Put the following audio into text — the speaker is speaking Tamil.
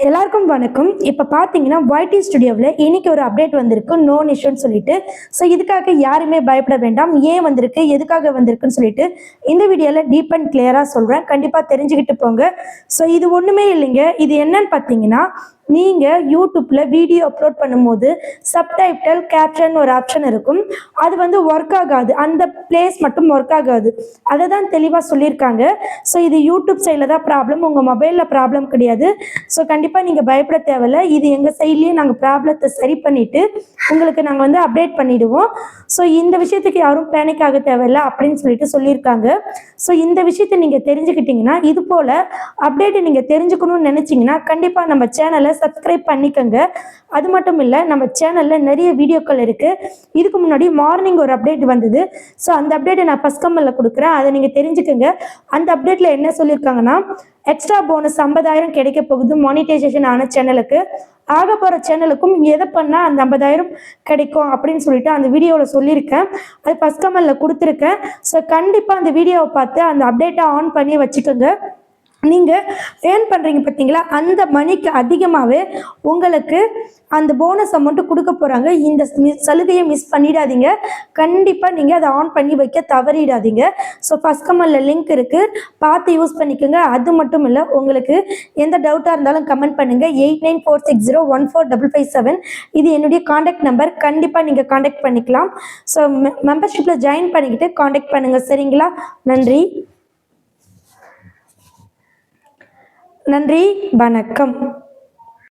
எல்லாருக்கும் வணக்கம். இப்போ பார்த்தீங்கன்னா YT ஸ்டுடியோவில் இன்னைக்கு ஒரு அப்டேட் வந்திருக்கு, நோ இஷ்யூன்னு சொல்லிட்டு. ஸோ இதுக்காக யாருமே பயப்பட வேண்டாம். ஏன் வந்திருக்கு, எதுக்காக வந்திருக்குன்னு சொல்லிட்டு இந்த வீடியோவில் டீப் அண்ட் கிளியராக சொல்கிறேன். கண்டிப்பாக தெரிஞ்சுக்கிட்டு போங்க. ஸோ இது ஒன்றுமே இல்லைங்க. இது என்னன்னு பார்த்தீங்கன்னா, நீங்கள் யூடியூப்பில் வீடியோ அப்லோட் பண்ணும்போது சப்டைட்டில் கேப்ஷன் ஒரு ஆப்ஷன் இருக்கும். அது வந்து ஒர்க் ஆகாது, அந்த பிளேஸ் மட்டும் ஒர்க் ஆகாது. அதை தான் தெளிவாக சொல்லியிருக்காங்க. ஸோ இது யூடியூப் சைடில் தான் ப்ராப்ளம், உங்கள் மொபைலில் ப்ராப்ளம் கிடையாது. ஸோ கண்டிப்பாக நீங்கள் பயப்பட தேவையில்லை. இது எங்கள் சைட்லேயே நாங்கள் ப்ராப்ளத்தை சரி பண்ணிவிட்டு உங்களுக்கு நாங்கள் வந்து அப்டேட் பண்ணிவிடுவோம். ஸோ இந்த விஷயத்துக்கு யாரும் பேனிக் ஆக தேவையில்லை அப்படின்னு சொல்லிட்டு சொல்லியிருக்காங்க. ஸோ இந்த விஷயத்தை நீங்கள் தெரிஞ்சுக்கிட்டீங்கன்னா, இது போல் அப்டேட்டை நீங்கள் தெரிஞ்சுக்கணும்னு நினச்சிங்கன்னா கண்டிப்பாக நம்ம சேனலை சப்ஸ்கிரைப் பண்ணிக்கோங்க. அது மட்டும் இல்லை, நம்ம சேனலில் நிறைய வீடியோக்கள் இருக்குது. இதுக்கு முன்னாடி மார்னிங் ஒரு அப்டேட் வந்தது. ஸோ அந்த அப்டேட்டை நான் ஃபஸ்ட் கமெண்ட்டில் கொடுக்குறேன், அதை நீங்கள் தெரிஞ்சுக்கோங்க. அந்த அப்டேட்டில் என்ன சொல்லியிருக்காங்கன்னா, எக்ஸ்ட்ரா போனஸ் 50,000 கிடைக்க போகுது மானிட்டைசேஷன் ஆன சேனலுக்கு. ஆக போகிற சேனலுக்கும் எதை பண்ணால் அந்த 50,000 கிடைக்கும் அப்படின்னு சொல்லிட்டு அந்த வீடியோவில் சொல்லியிருக்கேன். அது ஃபஸ்ட் கமெண்ட்டில் கொடுத்துருக்கேன். ஸோ கண்டிப்பாக அந்த வீடியோவை பார்த்து அந்த அப்டேட்டை ஆன் பண்ணி வச்சுக்கோங்க. நீங்கள் ஏர்ன் பண்ணுறீங்க பார்த்தீங்களா, அந்த மணிக்கு அதிகமாகவே உங்களுக்கு அந்த போனஸ் அமௌண்ட்டு கொடுக்க போகிறாங்க. இந்த சலுகையை மிஸ் பண்ணிடாதீங்க. கண்டிப்பாக நீங்கள் அதை ஆன் பண்ணி வைக்க தவறிடாதீங்க. ஸோ ஃபஸ்ட் கமெண்ட்டில் லிங்க் இருக்குது, பார்த்து யூஸ் பண்ணிக்கோங்க. அது மட்டும் இல்லை, உங்களுக்கு எந்த டவுட்டாக இருந்தாலும் கமெண்ட் பண்ணுங்கள். 8946014557 இது என்னுடைய காண்டாக்ட் நம்பர். கண்டிப்பாக நீங்கள் காண்டாக்ட் பண்ணிக்கலாம். ஸோ மெம்பர்ஷிப்பில் ஜாயின் பண்ணிக்கிட்டு காண்டாக்ட் பண்ணுங்கள், சரிங்களா? நன்றி, வணக்கம்.